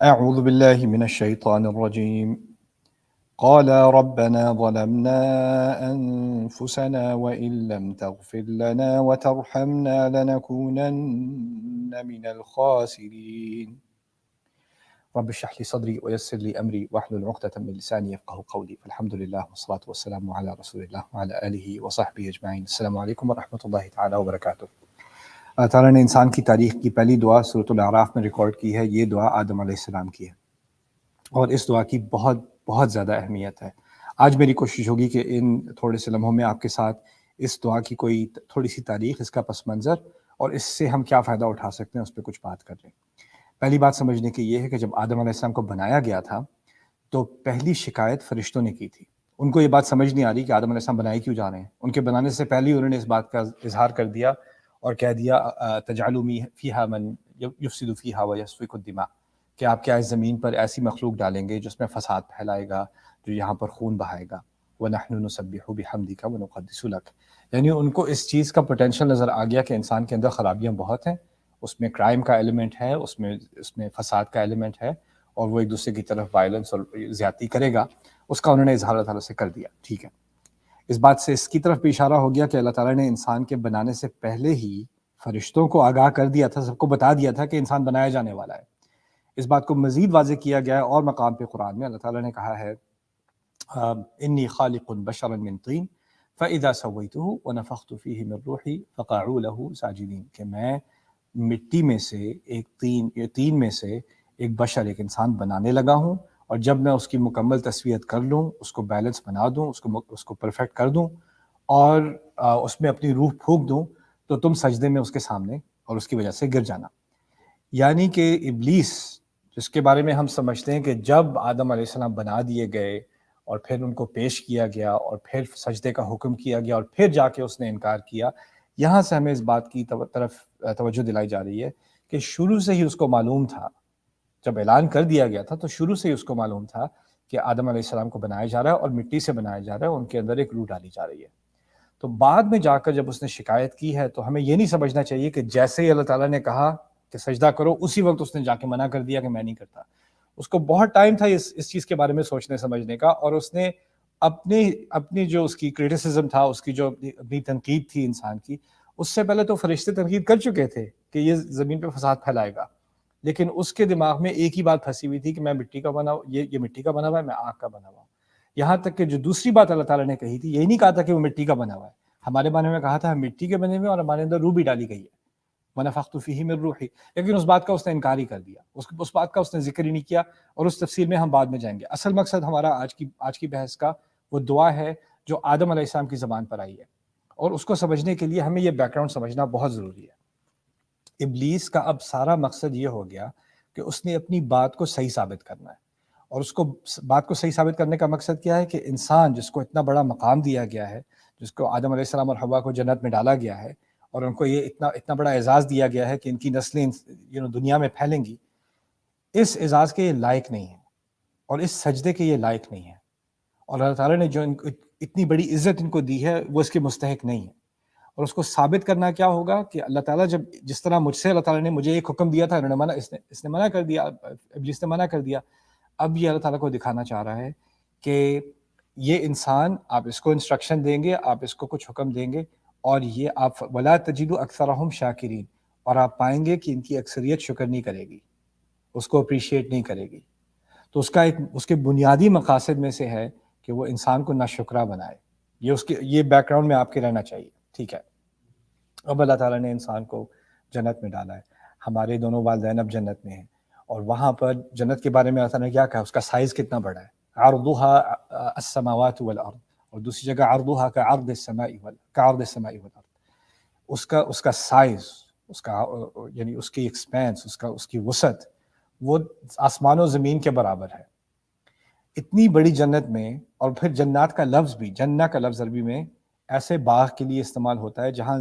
أعوذ بالله من الشيطان الرجيم. قال ربنا ظلمنا أنفسنا وإن لم تغفر لنا وترحمنا لنكونن من الخاسرين. رب اشرح لي صدري ويسر لي أمري واحلل عقدة من لساني يفقهوا قولي. فالحمد لله والصلاة والسلام على رسول الله وعلى آله وصحبه أجمعين. السلام عليكم ورحمة الله تعالى وبركاته. اللہ تعالیٰ نے انسان کی تاریخ کی پہلی دعا سورۃ الاعراف میں ریکارڈ کی ہے. یہ دعا آدم علیہ السلام کی ہے اور اس دعا کی بہت بہت زیادہ اہمیت ہے. آج میری کوشش ہوگی کہ ان تھوڑے سے لمحوں میں آپ کے ساتھ اس دعا کی کوئی تھوڑی سی تاریخ، اس کا پس منظر اور اس سے ہم کیا فائدہ اٹھا سکتے ہیں اس پہ کچھ بات کر لیں. پہلی بات سمجھنے کی یہ ہے کہ جب آدم علیہ السلام کو بنایا گیا تھا تو پہلی شکایت فرشتوں نے کی تھی. ان کو یہ بات سمجھ نہیں آ رہی کہ آدم علیہ السلام بنائے کیوں جا رہے ہیں. ان کے بنانے سے پہلے ہی انہوں نے اس بات کا اظہار کر دیا اور کہہ دیا تجعل فیہا من یفسد فیہا ویسفک الدماء، کہ آپ کیا اس زمین پر ایسی مخلوق ڈالیں گے جس میں فساد پھیلائے گا، جو یہاں پر خون بہائے گا. وَنَحْنُ نُسَبِّحُ بِحَمْدِكَ وَنُقَدِّسُ لَكَ، یعنی ان کو اس چیز کا پوٹینشیل نظر آ گیا کہ انسان کے اندر خرابیاں بہت ہیں، اس میں کرائم کا ایلیمنٹ ہے، اس میں فساد کا ایلیمنٹ ہے، اور وہ ایک دوسرے کی طرف وائلنس اور زیادتی کرے گا. اس کا انہوں نے اظہار اللہ تعالیٰ سے کر دیا. ٹھیک ہے، اس بات سے اس کی طرف بھی اشارہ ہو گیا کہ اللہ تعالیٰ نے انسان کے بنانے سے پہلے ہی فرشتوں کو آگاہ کر دیا تھا، سب کو بتا دیا تھا کہ انسان بنایا جانے والا ہے. اس بات کو مزید واضح کیا گیا ہے اور مقام پہ قرآن میں. اللہ تعالیٰ نے کہا ہے انی خالق بشرا من طین فاذا سویتہ ونفخت فیہ من روحی فقعوا لہ ساجدین، کہ میں مٹی میں سے تین میں سے ایک بشر، ایک انسان بنانے لگا ہوں، اور جب میں اس کی مکمل تسویت کر لوں، اس کو بیلنس بنا دوں، اس کو پرفیکٹ کر دوں اور اس میں اپنی روح پھونک دوں، تو تم سجدے میں اس کے سامنے اور اس کی وجہ سے گر جانا. یعنی کہ ابلیس، جس کے بارے میں ہم سمجھتے ہیں کہ جب آدم علیہ السلام بنا دیے گئے اور پھر ان کو پیش کیا گیا اور پھر سجدے کا حکم کیا گیا اور پھر جا کے اس نے انکار کیا، یہاں سے ہمیں اس بات کی طرف توجہ دلائی جا رہی ہے کہ شروع سے ہی اس کو معلوم تھا، جب اعلان کر دیا گیا تھا تو شروع سے ہی اس کو معلوم تھا کہ آدم علیہ السلام کو بنایا جا رہا ہے اور مٹی سے بنایا جا رہا ہے، ان کے اندر ایک روح ڈالی جا رہی ہے. تو بعد میں جا کر جب اس نے شکایت کی ہے تو ہمیں یہ نہیں سمجھنا چاہیے کہ جیسے ہی اللہ تعالیٰ نے کہا کہ سجدہ کرو اسی وقت اس نے جا کے منع کر دیا کہ میں نہیں کرتا. اس کو بہت ٹائم تھا اس چیز کے بارے میں سوچنے سمجھنے کا، اور اس نے اپنی جو اس کی کریٹیسزم تھا، اس کی جو اپنی تنقید تھی انسان کی، اس سے پہلے تو فرشتے تنقید کر چکے تھے کہ یہ زمین پہ فساد پھیلائے گا، لیکن اس کے دماغ میں ایک ہی بات پھنسی ہوئی تھی کہ میں مٹی کا بنا ہوں، یہ مٹی کا بنا ہوا ہے، میں آگ کا بنا ہوا ہوں. یہاں تک کہ جو دوسری بات اللہ تعالیٰ نے کہی تھی، یہی نہیں کہا تھا کہ وہ مٹی کا بنا ہوا ہے. ہمارے بارے میں کہا تھا ہم مٹی کے بنے ہوئے اور ہمارے اندر روح بھی ڈالی گئی ہے، وَنَفَخْتُ فِيهِ مِن رُوحِي، لیکن اس بات کا اس نے انکار ہی کر دیا، اس بات کا اس نے ذکر ہی نہیں کیا، اور اس تفصیل میں ہم بعد میں جائیں گے. اصل مقصد ہمارا آج کی بحث کا وہ دعا ہے جو آدم علیہ السلام کی زبان پر آئی ہے، اور اس کو سمجھنے کے لیے ہمیں یہ بیک گراؤنڈ سمجھنا بہت ضروری ہے. ابلیس کا اب سارا مقصد یہ ہو گیا کہ اس نے اپنی بات کو صحیح ثابت کرنا ہے، اور اس کو بات کو صحیح ثابت کرنے کا مقصد کیا ہے کہ انسان جس کو اتنا بڑا مقام دیا گیا ہے، جس کو آدم علیہ السلام اور حوا کو جنت میں ڈالا گیا ہے، اور ان کو یہ اتنا بڑا اعزاز دیا گیا ہے کہ ان کی نسلیں دنیا میں پھیلیں گی، اس اعزاز کے یہ لائق نہیں ہیں اور اس سجدے کے یہ لائق نہیں ہیں، اور اللہ تعالیٰ نے جو اتنی بڑی عزت ان کو دی ہے وہ اس کے مستحق نہیں ہے. اور اس کو ثابت کرنا کیا ہوگا کہ اللہ تعالیٰ جس طرح مجھ سے اللہ تعالیٰ نے مجھے ایک حکم دیا تھا، انہوں نے منع، اس نے منع کر دیا، ابلیس نے منع کر دیا. اب یہ اللہ تعالیٰ کو دکھانا چاہ رہا ہے کہ یہ انسان، آپ اس کو انسٹرکشن دیں گے، آپ اس کو کچھ حکم دیں گے، اور یہ آپ وَلَا تَجِدُ أَكْثَرَهُمْ شَاكِرِينَ، اور آپ پائیں گے کہ ان کی اکثریت شکر نہیں کرے گی، اس کو اپریشیٹ نہیں کرے گی. تو اس کے بنیادی مقاصد میں سے ہے کہ وہ انسان کو ناشکرہ بنائے. یہ بیک گراؤنڈ میں آپ کے رہنا چاہیے. ٹھیک ہے، اب اللہ تعالیٰ نے انسان کو جنت میں ڈالا ہے، ہمارے دونوں والدین اب جنت میں ہیں، اور وہاں پر جنت کے بارے میں اللہ تعالیٰ نے کیا کہا، اس کا سائز کتنا بڑا ہے، عرضها السماوات والارض، اور دوسری جگہ عرضها كعرض السماء والارض. اس کا سائز، یعنی اس کی ایکسپینس، اس کی وسعت، وہ آسمان و زمین کے برابر ہے. اتنی بڑی جنت میں، اور پھر جنات کا لفظ بھی، جنہ کا لفظ عربی میں ایسے باغ کے لیے استعمال ہوتا ہے جہاں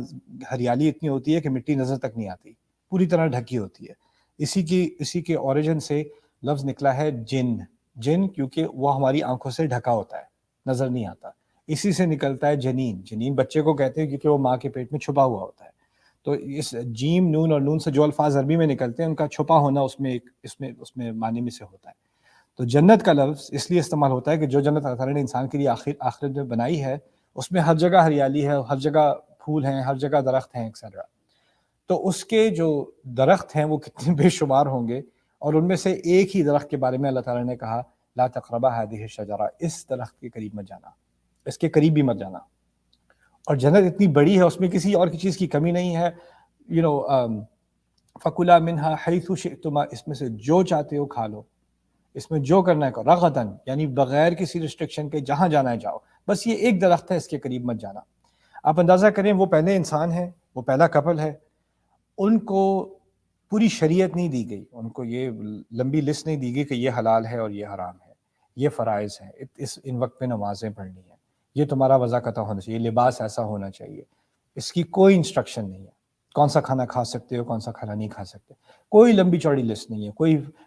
ہریالی اتنی ہوتی ہے کہ مٹی نظر تک نہیں آتی، پوری طرح ڈھکی ہوتی ہے. اسی کے اوریجن سے لفظ نکلا ہے جن کیونکہ وہ ہماری آنکھوں سے ڈھکا ہوتا ہے، نظر نہیں آتا. اسی سے نکلتا ہے جنین بچے کو کہتے ہیں کیونکہ وہ ماں کے پیٹ میں چھپا ہوا ہوتا ہے. تو اس جیم نون اور نون سے جو الفاظ عربی میں نکلتے ہیں ان کا چھپا ہونا اس میں معنی میں سے ہوتا ہے. تو جنت کا لفظ اس لیے استعمال ہوتا ہے کہ جو جنت اللہ تعالیٰ نے انسان کے لیے آخرت میں بنائی ہے اس میں ہر جگہ ہریالی ہے، ہر جگہ پھول ہیں، ہر جگہ درخت ہیں ایکسیٹرا. تو اس کے جو درخت ہیں وہ کتنے بے شمار ہوں گے، اور ان میں سے ایک ہی درخت کے بارے میں اللہ تعالیٰ نے کہا لا تقربا هذه الشجرہ، اس درخت کے قریب مت جانا، اس کے قریب بھی مت جانا. اور جنت اتنی بڑی ہے، اس میں کسی اور کی چیز کی کمی نہیں ہے. فَكُلَا مِنْهَا حَيْثُ شِئْتُمَا، اس میں سے جو چاہتے ہو کھا لو، اس میں جو کرنا ہے کرو، رغداً یعنی بغیر کسی ریسٹرکشن کے، جہاں جانا ہے جاؤ. بس یہ ایک درخت ہے، اس کے قریب مت جانا. آپ اندازہ کریں وہ پہلے انسان ہیں، وہ پہلا کپل ہے، ان کو پوری شریعت نہیں دی گئی، ان کو یہ لمبی لسٹ نہیں دی گئی کہ یہ حلال ہے اور یہ حرام ہے، یہ فرائض ہیں، ان وقت پہ نمازیں پڑھنی ہیں، یہ تمہارا وضع قطع ہونا چاہیے، لباس ایسا ہونا چاہیے. اس کی کوئی انسٹرکشن نہیں ہے. کون سا کھانا کھا سکتے ہو، کون سا کھانا نہیں کھا سکتے، کوئی لمبی چوڑی لسٹ نہیں ہے،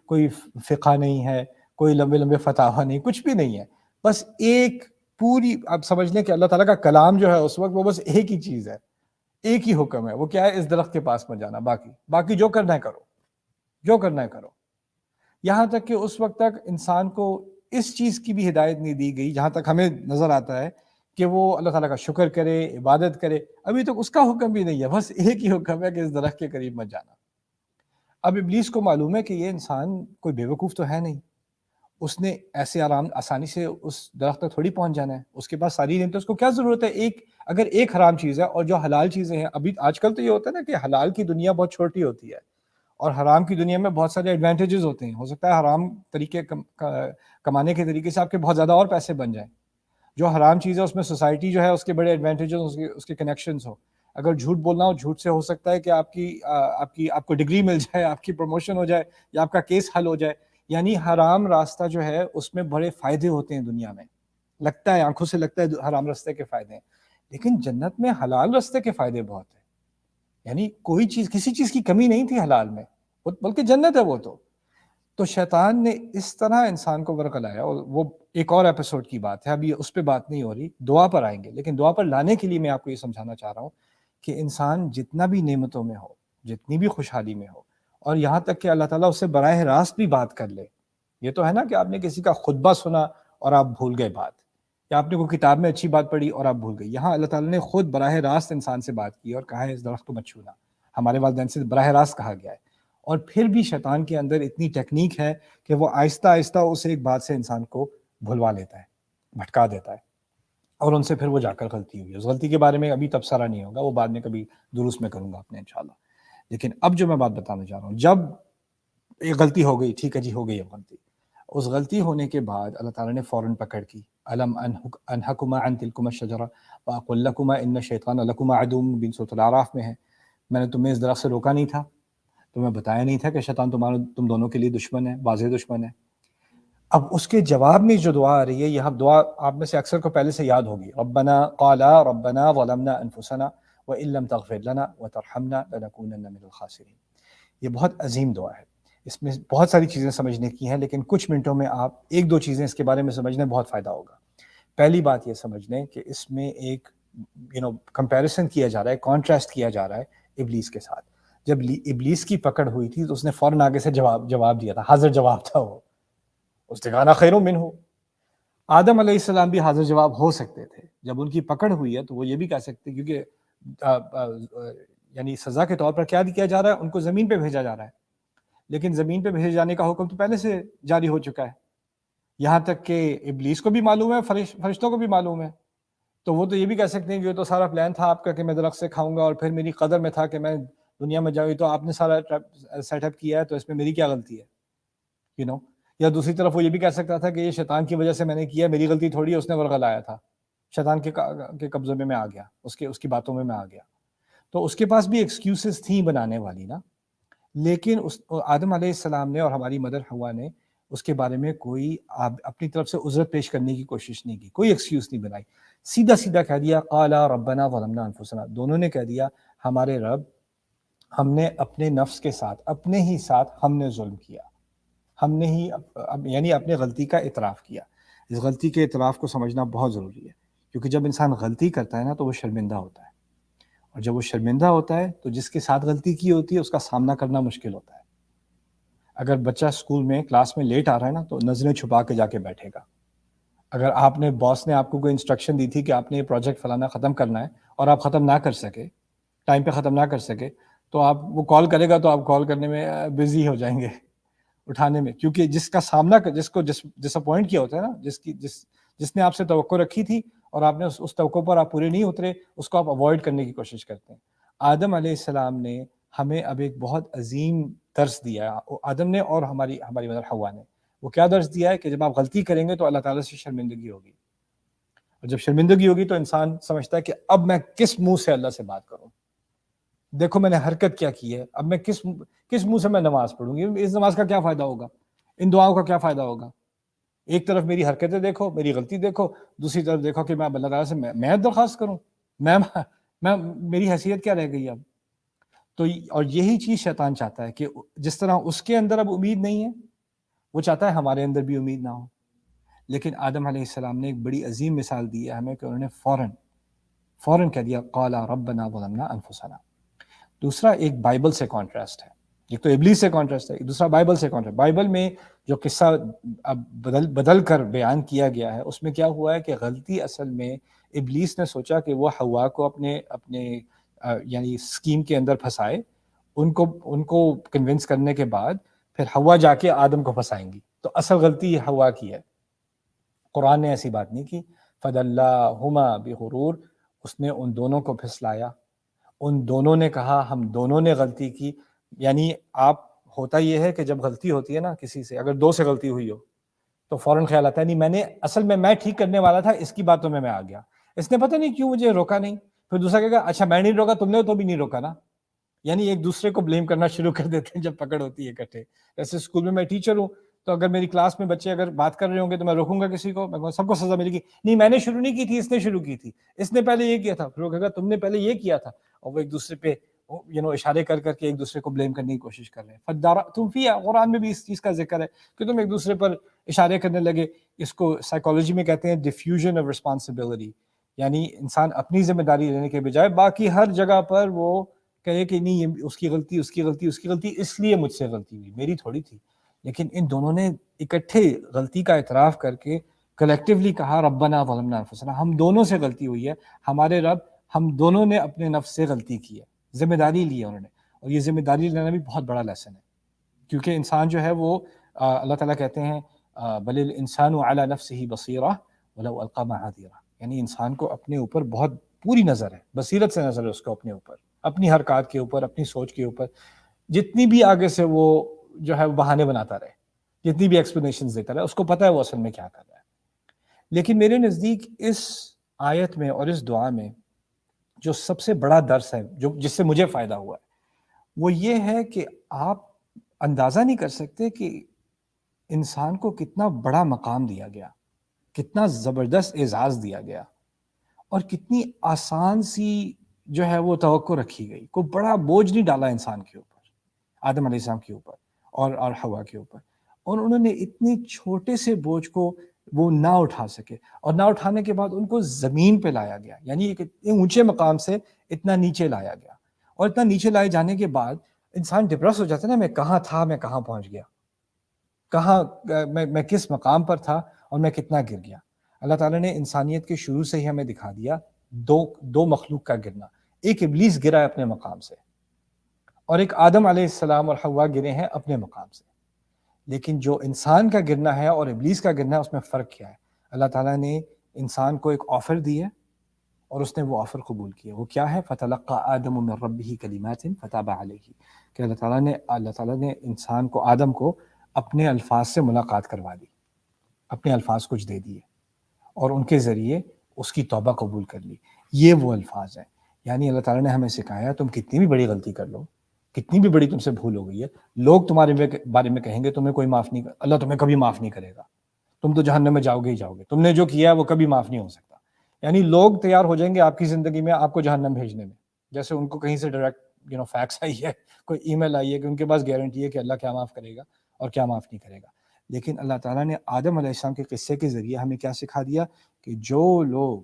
کوئی فقہ نہیں ہے، کوئی لمبے لمبے فتاوی نہیں، کچھ بھی نہیں ہے. بس ایک پوری، آپ سمجھ لیں کہ اللہ تعالیٰ کا کلام جو ہے اس وقت وہ بس ایک ہی چیز ہے، ایک ہی حکم ہے. وہ کیا ہے؟ اس درخت کے پاس مت جانا، باقی جو کرنا ہے کرو، جو کرنا ہے کرو. یہاں تک کہ اس وقت تک انسان کو اس چیز کی بھی ہدایت نہیں دی گئی، جہاں تک ہمیں نظر آتا ہے کہ وہ اللہ تعالیٰ کا شکر کرے، عبادت کرے. ابھی تک اس کا حکم بھی نہیں ہے، بس ایک ہی حکم ہے کہ اس درخت کے قریب مت جانا. اب ابلیس کو معلوم ہے کہ یہ انسان کوئی بیوقوف تو ہے نہیں، اس نے ایسے آسانی سے اس درخت تک تھوڑی پہنچ جانا ہے، اس کے پاس ساری نعمتیں، اس کو کیا ضرورت ہے اگر ایک حرام چیز ہے اور جو حلال چیزیں ہیں. ابھی آج کل تو یہ ہوتا ہے نا کہ حلال کی دنیا بہت چھوٹی ہوتی ہے اور حرام کی دنیا میں بہت سارے ایڈوانٹیجز ہوتے ہیں. ہو سکتا ہے حرام طریقے کمانے کے طریقے سے آپ کے بہت زیادہ اور پیسے بن جائیں. جو حرام چیز ہے اس میں سوسائٹی جو ہے اس کے بڑے ایڈوانٹیجز، اس کے کنیکشنز ہو. اگر جھوٹ بولنا ہو، جھوٹ سے ہو سکتا ہے کہ آپ کو ڈگری مل جائے، آپ کی پروموشن ہو جائے، یا آپ کا کیس حل ہو جائے. یعنی حرام راستہ جو ہے اس میں بڑے فائدے ہوتے ہیں دنیا میں، لگتا ہے آنکھوں سے لگتا ہے حرام راستے کے فائدے ہیں، لیکن جنت میں حلال راستے کے فائدے بہت ہیں. یعنی کوئی چیز، کسی چیز کی کمی نہیں تھی حلال میں، بلکہ جنت ہے وہ. تو شیطان نے اس طرح انسان کو ورغلایا، اور وہ ایک اور ایپیسوڈ کی بات ہے، ابھی اس پہ بات نہیں ہو رہی، دعا پر آئیں گے. لیکن دعا پر لانے کے لیے میں آپ کو یہ سمجھانا چاہ رہا ہوں کہ انسان جتنا بھی نعمتوں میں ہو، جتنی بھی خوشحالی میں ہو، اور یہاں تک کہ اللہ تعالیٰ اس سے براہ راست بھی بات کر لے. یہ تو ہے نا کہ آپ نے کسی کا خطبہ سنا اور آپ بھول گئے بات، یا آپ نے کوئی کتاب میں اچھی بات پڑھی اور آپ بھول گئے. یہاں اللہ تعالیٰ نے خود براہ راست انسان سے بات کی اور کہا ہے اس درخت کو مت چھونا. ہمارے والدین سے براہ راست کہا گیا ہے. اور پھر بھی شیطان کے اندر اتنی ٹیکنیک ہے کہ وہ آہستہ آہستہ اس ایک بات سے انسان کو بھلوا لیتا ہے، بھٹکا دیتا ہے، اور ان سے پھر وہ جا کر غلطی ہوئی. اس غلطی کے بارے میں ابھی تبصرہ نہیں ہوگا، وہ بعد میں کبھی دروس میں کروں گا اپنے انشاءاللہ. لیکن اب جو میں بات بتانا چاہ رہا ہوں، جب ایک غلطی ہو گئی، ٹھیک ہے جی، ہو گئی اب غلطی. اس غلطی ہونے کے بعد اللہ تعالیٰ نے فوراً پکڑ کی. الم انہکما عن تلکما الشجرہ واقل لکما ان الشیطان لکما عدو مبین، سورۃ الاعراف میں ہے. میں نے تمہیں اس درخت سے روکا نہیں تھا، تمہیں بتایا نہیں تھا کہ شیطان تم دونوں کے لیے دشمن ہے، واضح دشمن ہے. اب اس کے جواب میں جو دعا آ رہی ہے، یہ دعا آپ میں سے اکثر کو پہلے سے یاد ہوگی. ربنا ظلمنا انفسنا وان لم تغفر لنا وترحمنا لنکونن من الخاسرین. یہ بہت عظیم دعا ہے، اس میں بہت ساری چیزیں سمجھنے کی ہیں، لیکن کچھ منٹوں میں آپ ایک دو چیزیں اس کے بارے میں سمجھنے بہت فائدہ ہوگا. پہلی بات یہ سمجھ لیں کہ اس میں ایک کمپیریسن کیا جا رہا ہے، کانٹراسٹ کیا جا رہا ہے ابلیس کے ساتھ. جب ابلیس کی پکڑ ہوئی تھی تو اس نے فوراً آگے سے جواب دیا تھا، حاضر جواب تھا وہ. اس نے کہا نا خیر منہ. آدم علیہ السلام بھی حاضر جواب ہو سکتے تھے. جب ان کی پکڑ ہوئی ہے تو وہ یہ بھی کہہ سکتے، کیونکہ یعنی سزا کے طور پر کیا کیا جا رہا ہے، ان کو زمین پہ بھیجا جا رہا ہے. لیکن زمین پہ بھیجے جانے کا حکم تو پہلے سے جاری ہو چکا ہے، یہاں تک کہ ابلیس کو بھی معلوم ہے، فرشتوں کو بھی معلوم ہے. تو وہ تو یہ بھی کہہ سکتے ہیں کہ یہ تو سارا پلان تھا آپ کا کہ میں درخت سے کھاؤں گا، اور پھر میری قدر میں تھا کہ میں دنیا میں جاؤں، تو آپ نے سارا سیٹ اپ کیا ہے، تو اس میں میری کیا غلطی ہے. یا دوسری طرف وہ یہ بھی کہہ سکتا تھا کہ یہ شیطان کی وجہ سے میں نے کیا، میری غلطی تھوڑی ہے، اس نے ورغلایا تھا، شیطان کے قبضے میں آ گیا، اس کی باتوں میں آ گیا. تو اس کے پاس بھی ایکسکیوزز تھیں بنانے والی نا. لیکن آدم علیہ السلام نے اور ہماری مدر حوا نے اس کے بارے میں کوئی اپنی طرف سے عذر پیش کرنے کی کوشش نہیں کی، کوئی ایکسکیوز نہیں بنائی. سیدھا کہہ دیا قالا ربنا ظلمنا انفسنا. دونوں نے کہہ دیا ہمارے رب، ہم نے اپنے نفس کے ساتھ، اپنے ہی ساتھ ہم نے ظلم کیا، ہم نے ہی یعنی اپنے غلطی کا اعتراف کیا. اس غلطی کے اعتراف کو سمجھنا بہت ضروری ہے، کیونکہ جب انسان غلطی کرتا ہے نا تو وہ شرمندہ ہوتا ہے. اور جب وہ شرمندہ ہوتا ہے تو جس کے ساتھ غلطی کی ہوتی ہے اس کا سامنا کرنا مشکل ہوتا ہے. اگر بچہ اسکول میں کلاس میں لیٹ آ رہا ہے نا تو نظریں چھپا کے جا کے بیٹھے گا. اگر آپ نے باس نے آپ کو کوئی انسٹرکشن دی تھی کہ آپ نے یہ پروجیکٹ فلانا ختم کرنا ہے اور آپ ختم نہ کر سکے، ٹائم پہ ختم نہ کر سکے، تو آپ وہ کال کرے گا تو آپ کال کرنے میں بزی ہو جائیں گے اٹھانے میں، کیونکہ جس کا سامنا جس کو ڈس اپوائنٹ کیا ہوتا ہے نا، جس نے آپ سے توقع رکھی تھی اور آپ نے اس توقع پر آپ پورے نہیں اترے، اس کو آپ اوائڈ کرنے کی کوشش کرتے ہیں. آدم علیہ السلام نے ہمیں اب ایک بہت عظیم درس دیا ہے، آدم نے اور ہماری مدر حوا نے. وہ کیا درس دیا ہے کہ جب آپ غلطی کریں گے تو اللہ تعالیٰ سے شرمندگی ہوگی، اور جب شرمندگی ہوگی تو انسان سمجھتا ہے کہ اب میں کس منہ سے اللہ سے بات کروں، دیکھو میں نے حرکت کیا کی ہے، اب میں کس منہ سے میں نماز پڑھوں گی، اس نماز کا کیا فائدہ ہوگا، ان دعاؤں کا کیا فائدہ ہوگا. ایک طرف میری حرکتیں دیکھو، میری غلطی دیکھو، دوسری طرف دیکھو کہ میں اللہ تعالیٰ سے میں درخواست کروں، میں میری حیثیت کیا رہ گئی اب. تو اور یہی چیز شیطان چاہتا ہے کہ جس طرح اس کے اندر اب امید نہیں ہے، وہ چاہتا ہے ہمارے اندر بھی امید نہ ہو. لیکن آدم علیہ السلام نے ایک بڑی عظیم مثال دی ہے ہمیں کہ انہوں نے فوراً کہہ دیا قال ربنا ظلمنا انفسنا. دوسرا ایک بائبل سے کانٹراسٹ ہے، ایک تو ابلیس سے کانٹراسٹ ہے، دوسرا بائبل سے کانٹراسٹ. بائبل میں جو قصہ اب بدل کر بیان کیا گیا ہے اس میں کیا ہوا ہے کہ غلطی اصل میں ابلیس نے سوچا کہ وہ حوا کو اپنے یعنی اسکیم کے اندر پھنسائے، ان کو کنونس کرنے کے بعد پھر حوا جا کے آدم کو پھنسائیں گی. تو اصل غلطی حوا کی ہے. قرآن نے ایسی بات نہیں کی. فَدَلَّاهُمَا بِغُرُورٍ، اس نے ان دونوں کو پھسلایا، ان دونوں نے کہا ہم دونوں نے غلطی کی. یعنی آپ ہوتا یہ ہے کہ جب غلطی ہوتی ہے نا کسی سے، اگر دو سے غلطی ہوئی ہو تو فوراً خیال آتا ہے نہیں اصل میں ٹھیک کرنے والا تھا، اس کی باتوں میں آ گیا، اس نے پتہ نہیں کیوں مجھے روکا نہیں. پھر دوسرا کہے گا اچھا میں نہیں روکا، تم نے تو بھی نہیں روکا نا. یعنی ایک دوسرے کو بلیم کرنا شروع کر دیتے ہیں جب پکڑ ہوتی ہے اکٹھے. جیسے اسکول میں ٹیچر ہوں تو اگر میری کلاس میں بچے اگر بات کر رہے ہوں گے تو میں روکوں گا کسی کو، میں سب کو سزا ملے گی، نہیں میں نے شروع نہیں کی تھی، اس نے شروع کی تھی، اس نے پہلے یہ کیا تھا. پھر وہ کہے گا تم نے پہلے یہ کیا تھا، اور وہ ایک دوسرے پہ اشارے کر کے ایک دوسرے کو بلیم کرنے کی کوشش کر رہے ہیں. فَدَّارَأْتُمْ فِيهَا، قرآن میں بھی اس چیز کا ذکر ہے کہ تم ایک دوسرے پر اشارے کرنے لگے. اس کو سائیکالوجی میں کہتے ہیں ڈیفیوژن آف رسپانسبلٹی، یعنی انسان اپنی ذمہ داری لینے کے بجائے باقی ہر جگہ پر وہ کہے کہ نہیں یہ اس کی غلطی اس لیے مجھ سے غلطی ہوئی، میری تھوڑی تھی. لیکن ان دونوں نے اکٹھے غلطی کا اعتراف کر کے کلیکٹیولی کہا ربنا ظلمنا انفسنا، ہم دونوں سے غلطی ہوئی ہے، ہمارے رب ہم دونوں نے اپنے نفس سے غلطی کی ہے. ذمہ داری لی ہے انہوں نے، اور یہ ذمہ داری لینا بھی بہت بڑا لیسن ہے. کیونکہ انسان جو ہے وہ اللہ تعالیٰ کہتے ہیں بل الانسان علی نفسہ بصیرہ ولو القی معاذیرہ، یعنی انسان کو اپنے اوپر بہت پوری نظر ہے، بصیرت سے نظر ہے اس کو اپنے اوپر، اپنی حرکات کے اوپر، اپنی سوچ کے اوپر. جتنی بھی آگے سے وہ جو ہے بہانے بناتا رہے، جتنی بھی ایکسپلینیشنز دیتا رہے، اس کو پتہ ہے وہ اصل میں کیا کر رہا ہے. لیکن میرے نزدیک اس آیت میں اور اس دعا میں جو سب سے بڑا درس ہے جس سے مجھے فائدہ ہوا ہے وہ یہ ہے کہ آپ اندازہ نہیں کر سکتے کہ انسان کو کتنا بڑا مقام دیا گیا، کتنا زبردست اعزاز دیا گیا، اور کتنی آسان سی جو ہے وہ توقع رکھی گئی. کوئی بڑا بوجھ نہیں ڈالا انسان کے اوپر، آدم علیہ السلام کے اوپر اور حوا کے اوپر، اور انہوں نے اتنی چھوٹے سے بوجھ کو وہ نہ اٹھا سکے، اور نہ اٹھانے کے بعد ان کو زمین پہ لایا گیا، یعنی ایک اتنے اونچے مقام سے اتنا نیچے لایا گیا. اور اتنا نیچے لائے جانے کے بعد انسان ڈپریس ہو جاتا ہے نا، میں کہاں تھا، میں کہاں پہنچ گیا، کہاں میں کس مقام پر تھا اور میں کتنا گر گیا. اللہ تعالیٰ نے انسانیت کے شروع سے ہی ہمیں دکھا دیا دو مخلوق کا گرنا. ایک ابلیس گرا ہے اپنے مقام سے، اور ایک آدم علیہ السلام اور حوا گرے ہیں اپنے مقام سے. لیکن جو انسان کا گرنا ہے اور ابلیس کا گرنا ہے اس میں فرق کیا ہے؟ اللہ تعالیٰ نے انسان کو ایک آفر دی ہے اور اس نے وہ آفر قبول کیا. وہ کیا ہے؟ فَتَلَقَّى آدَمُ مِن رَبِّهِ كَلِمَاتٍ فَتَابَ عَلَيْهِ، کہ اللہ تعالیٰ نے انسان کو، آدم کو اپنے الفاظ سے ملاقات کروا دی، اپنے الفاظ کچھ دے دیے اور ان کے ذریعے اس کی توبہ قبول کر لی. یہ وہ الفاظ ہیں. یعنی اللہ تعالیٰ نے ہمیں سکھایا تم کتنی بھی بڑی غلطی کر لو، کتنی بھی بڑی تم سے بھول ہو گئی ہے، لوگ تمہارے بارے میں کہیں گے تمہیں کوئی معاف نہیں اللہ تمہیں کبھی معاف نہیں کرے گا، تم تو جہنم میں جاؤ گے ہی جاؤ گے، تم نے جو کیا ہے وہ کبھی معاف نہیں ہو سکتا. یعنی لوگ تیار ہو جائیں گے آپ کی زندگی میں آپ کو جہنم بھیجنے میں، جیسے ان کو کہیں سے ڈائریکٹ فیکس آئی ہے، کوئی ای میل آئی ہے کہ ان کے پاس گارنٹی ہے کہ اللہ کیا معاف کرے گا اور کیا معاف نہیں کرے گا. لیکن اللہ تعالیٰ نے آدم علیہ السلام کے قصے کے ذریعے ہمیں کیا سکھا دیا کہ جو لوگ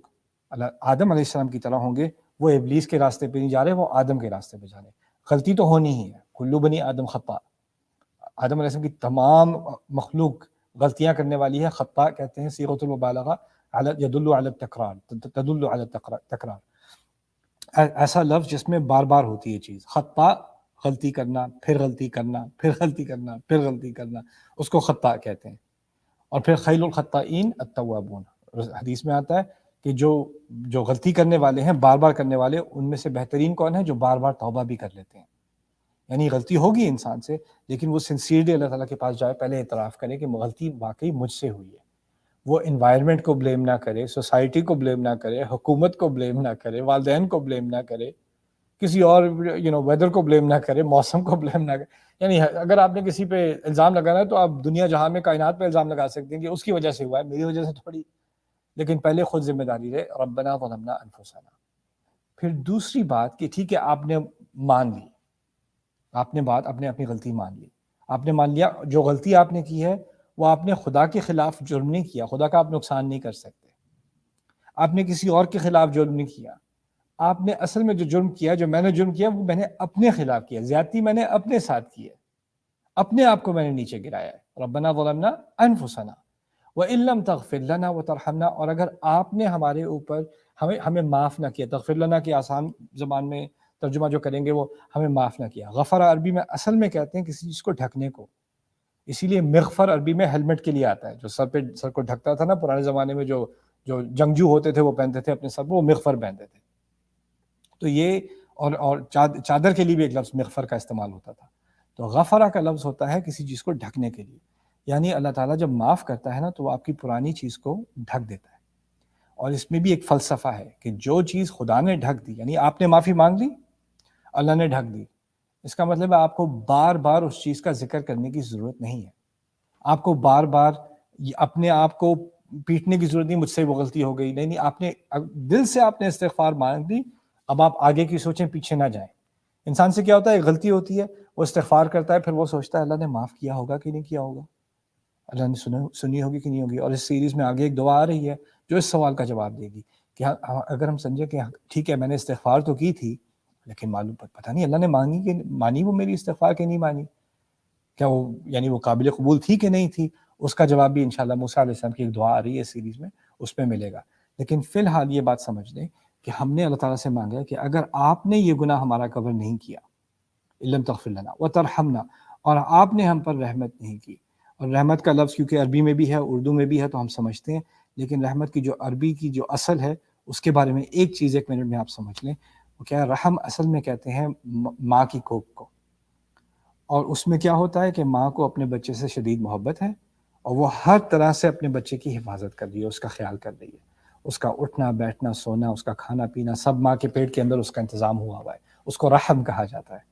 آدم علیہ السلام کی طرح ہوں گے وہ ابلیس کے راستے پہ نہیں جا رہے، وہ آدم کے راستے پہ جا رہے ہیں۔ غلطی تو ہونی ہی ہے، کلو بنی آدم خطا، آدم علیہ السلام کی تمام مخلوق غلطیاں کرنے والی ہے۔ خطا کہتے ہیں صیغۃ المبالغہ یدل علی التکرار، تدل علی التکرار، ایسا لفظ جس میں بار بار ہوتی ہے چیز۔ خطا غلطی کرنا، پھر غلطی کرنا، پھر غلطی کرنا، پھر غلطی کرنا، اس کو خطا کہتے ہیں۔ اور پھر خیل الخطائین التوابون، حدیث میں آتا ہے کہ جو غلطی کرنے والے ہیں، بار بار کرنے والے، ان میں سے بہترین کون ہے؟ جو بار بار توبہ بھی کر لیتے ہیں۔ یعنی غلطی ہوگی انسان سے، لیکن وہ سنسیئرلی اللہ تعالیٰ کے پاس جائے، پہلے اعتراف کرے کہ غلطی واقعی مجھ سے ہوئی ہے۔ وہ انوائرمنٹ کو بلیم نہ کرے، سوسائٹی کو بلیم نہ کرے، حکومت کو بلیم نہ کرے، والدین کو بلیم نہ کرے، کسی اور ویدر کو بلیم نہ کرے، موسم کو بلیم نہ کرے۔ یعنی اگر آپ نے کسی پہ الزام لگانا ہے تو آپ دنیا جہاں میں کائنات پہ الزام لگا سکتے ہیں کہ اس کی وجہ سے ہوا ہے، میری وجہ سے تھوڑی، لیکن پہلے خود ذمہ داری لے، ربنا ظلمنا انفسنا۔ پھر دوسری بات کہ ٹھیک ہے آپ نے مان لی، آپ نے اپنی غلطی مان لی، آپ نے مان لیا جو غلطی آپ نے کی ہے وہ آپ نے خدا کے خلاف جرم نہیں کیا، خدا کا آپ نقصان نہیں کر سکتے، آپ نے کسی اور کے خلاف جرم نہیں کیا، آپ نے اصل میں جو جرم کیا، جو میں نے جرم کیا وہ میں نے اپنے خلاف کیا، زیادتی میں نے اپنے ساتھ کی ہے، اپنے آپ کو میں نے نیچے گرایا ہے۔ ربنا ظلمنا انفسنا وَإِن لَّمْ تَغْفِرْ لَنَا وَتَرْحَمْنَا، اور اگر آپ نے ہمارے اوپر ہمیں معاف نہ کیا، تغفر لنا کی آسان زبان میں ترجمہ جو کریں گے وہ ہمیں معاف نہ کیا۔ غفر عربی میں اصل میں کہتے ہیں کسی چیز کو ڈھکنے کو، اسی لیے مغفر عربی میں ہیلمٹ کے لیے آتا ہے، جو سر کو ڈھکتا تھا نا پرانے زمانے میں، جو جنگجو ہوتے تھے وہ پہنتے تھے اپنے سر پہ، وہ مغفر پہنتے تھے۔ تو یہ اور چادر کے لیے بھی ایک لفظ مغفر کا استعمال ہوتا تھا۔ تو غفرہ کا لفظ ہوتا ہے کسی چیز کو ڈھکنے کے لیے، یعنی اللہ تعالیٰ جب معاف کرتا ہے نا تو وہ آپ کی پرانی چیز کو ڈھک دیتا ہے۔ اور اس میں بھی ایک فلسفہ ہے کہ جو چیز خدا نے ڈھک دی، یعنی آپ نے معافی مانگ لی، اللہ نے ڈھک دی، اس کا مطلب ہے آپ کو بار بار اس چیز کا ذکر کرنے کی ضرورت نہیں ہے، آپ کو بار بار اپنے آپ کو پیٹنے کی ضرورت نہیں، مجھ سے وہ غلطی ہو گئی، نہیں، آپ نے دل سے آپ نے استغفار مانگ دی، اب آپ آگے کی سوچیں، پیچھے نہ جائیں۔ انسان سے کیا ہوتا ہے، غلطی ہوتی ہے، وہ استغفار کرتا ہے، پھر وہ سوچتا ہے اللہ نے معاف کیا ہوگا کہ نہیں کیا ہوگا، اللہ نے سنی ہوگی کہ نہیں ہوگی۔ اور اس سیریز میں آگے ایک دعا آ رہی ہے جو اس سوال کا جواب دے گی کہ اگر ہم سمجھیں کہ ٹھیک ہے میں نے استغفار تو کی تھی، لیکن معلوم پتہ نہیں اللہ نے مانی وہ میری استغفار کہ نہیں مانی، کیا وہ یعنی وہ قابل قبول تھی کہ نہیں تھی، اس کا جواب بھی انشاءاللہ موسیٰ علیہ السلام کی ایک دعا آ رہی ہے اس سیریز میں، اس میں ملے گا۔ لیکن فی الحال یہ بات سمجھ لیں کہ ہم نے اللہ تعالیٰ سے مانگا کہ اگر آپ نے یہ گناہ ہمارا کور نہیں کیا، لم تغفر لنا وترحمنا، اور آپ نے ہم پر رحمت نہیں کی، اور رحمت کا لفظ کیونکہ عربی میں بھی ہے اردو میں بھی ہے تو ہم سمجھتے ہیں، لیکن رحمت کی جو عربی کی جو اصل ہے اس کے بارے میں ایک چیز 1 منٹ میں آپ سمجھ لیں، وہ کیا ہے، رحم اصل میں کہتے ہیں ماں کی کوکھ کو، اور اس میں کیا ہوتا ہے کہ ماں کو اپنے بچے سے شدید محبت ہے، اور وہ ہر طرح سے اپنے بچے کی حفاظت کر رہی ہے، اس کا خیال کر رہی ہے، اس کا اٹھنا بیٹھنا سونا، اس کا کھانا پینا سب ماں کے پیٹ کے اندر اس کا انتظام ہوا ہوا ہے، اس کو رحم کہا جاتا ہے۔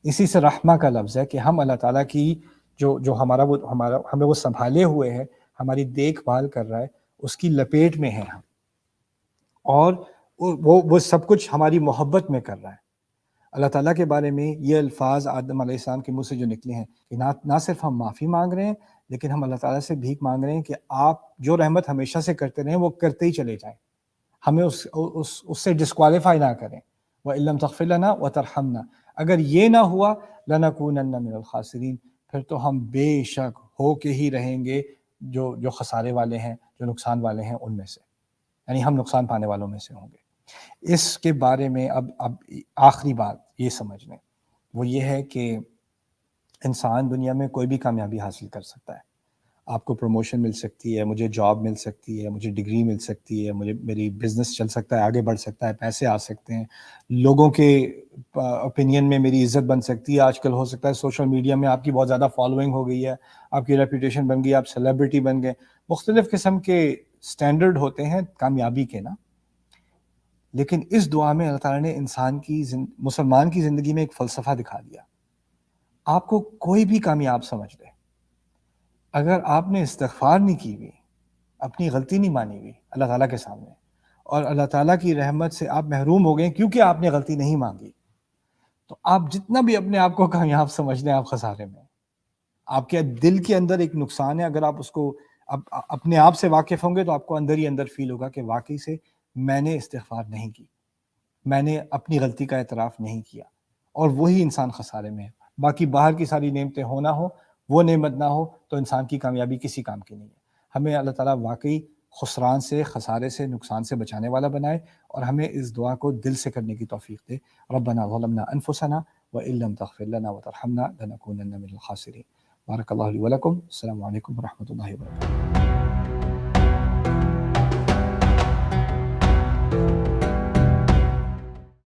اسی سے رحمہ کا لفظ ہے کہ ہم اللہ تعالیٰ کی جو ہمیں وہ سنبھالے ہوئے ہے، ہماری دیکھ بھال کر رہا ہے، اس کی لپیٹ میں ہیں ہم، اور وہ سب کچھ ہماری محبت میں کر رہا ہے۔ اللہ تعالیٰ کے بارے میں یہ الفاظ آدم علیہ السلام کے منہ سے جو نکلے ہیں کہ نہ صرف ہم معافی مانگ رہے ہیں، لیکن ہم اللہ تعالیٰ سے بھیک مانگ رہے ہیں کہ آپ جو رحمت ہمیشہ سے کرتے رہیں وہ کرتے ہی چلے جائیں، ہمیں اس سے ڈسکوالیفائی نہ کریں۔ وَإِن لَّمْ تَغْفِرْ لَنَا وَتَرْحَمْنَا، اگر یہ نہ ہوا لَنَكُونَنَّ مِنَ الْخَاسِرِينَ، پھر تو ہم بے شک ہو کے ہی رہیں گے جو خسارے والے ہیں، جو نقصان والے ہیں ان میں سے، یعنی ہم نقصان پانے والوں میں سے ہوں گے۔ اس کے بارے میں اب آخری بات یہ سمجھ لیں، وہ یہ ہے کہ انسان دنیا میں کوئی بھی کامیابی حاصل کر سکتا ہے، آپ کو پروموشن مل سکتی ہے، مجھے جاب مل سکتی ہے، مجھے ڈگری مل سکتی ہے، میری بزنس چل سکتا ہے، آگے بڑھ سکتا ہے، پیسے آ سکتے ہیں، لوگوں کے اوپینین میں میری عزت بن سکتی ہے، آج کل ہو سکتا ہے سوشل میڈیا میں آپ کی بہت زیادہ فالوئنگ ہو گئی ہے، آپ کی ریپوٹیشن بن گئی، آپ سیلیبریٹی بن گئے، مختلف قسم کے سٹینڈرڈ ہوتے ہیں کامیابی کے نا۔ لیکن اس دعا میں اللہ تعالیٰ نے مسلمان کی زندگی میں ایک فلسفہ دکھا دیا، آپ کو کوئی بھی کامیاب سمجھ لے، اگر آپ نے استغفار نہیں کی ہوئی، اپنی غلطی نہیں مانی ہوئی اللہ تعالیٰ کے سامنے، اور اللہ تعالیٰ کی رحمت سے آپ محروم ہو گئے کیونکہ آپ نے غلطی نہیں مانگی، تو آپ جتنا بھی اپنے آپ کو کامیاب سمجھ لیں، آپ خسارے میں، آپ کے دل کے اندر ایک نقصان ہے، اگر آپ اس کو اپنے آپ سے واقف ہوں گے تو آپ کو اندر ہی اندر فیل ہوگا کہ واقعی سے میں نے استغفار نہیں کی، میں نے اپنی غلطی کا اعتراف نہیں کیا، اور وہی انسان خسارے میں ہے۔ باقی باہر کی ساری نعمتیں ہو نہ ہو، وہ نعمت نہ ہو تو انسان کی کامیابی کسی کام کی نہیں ہے۔ ہمیں اللہ تعالیٰ واقعی خسران سے، خسارے سے، نقصان سے بچانے والا بنائے، اور ہمیں اس دعا کو دل سے کرنے کی توفیق دے۔ ربنا ظلمنا انفسنا وان لم تغفر لنا وترحمنا لنكونن من الخاسرین۔ بارک اللہ لی ولکم۔ السلام علیکم ورحمۃ اللہ وبرکاتہ۔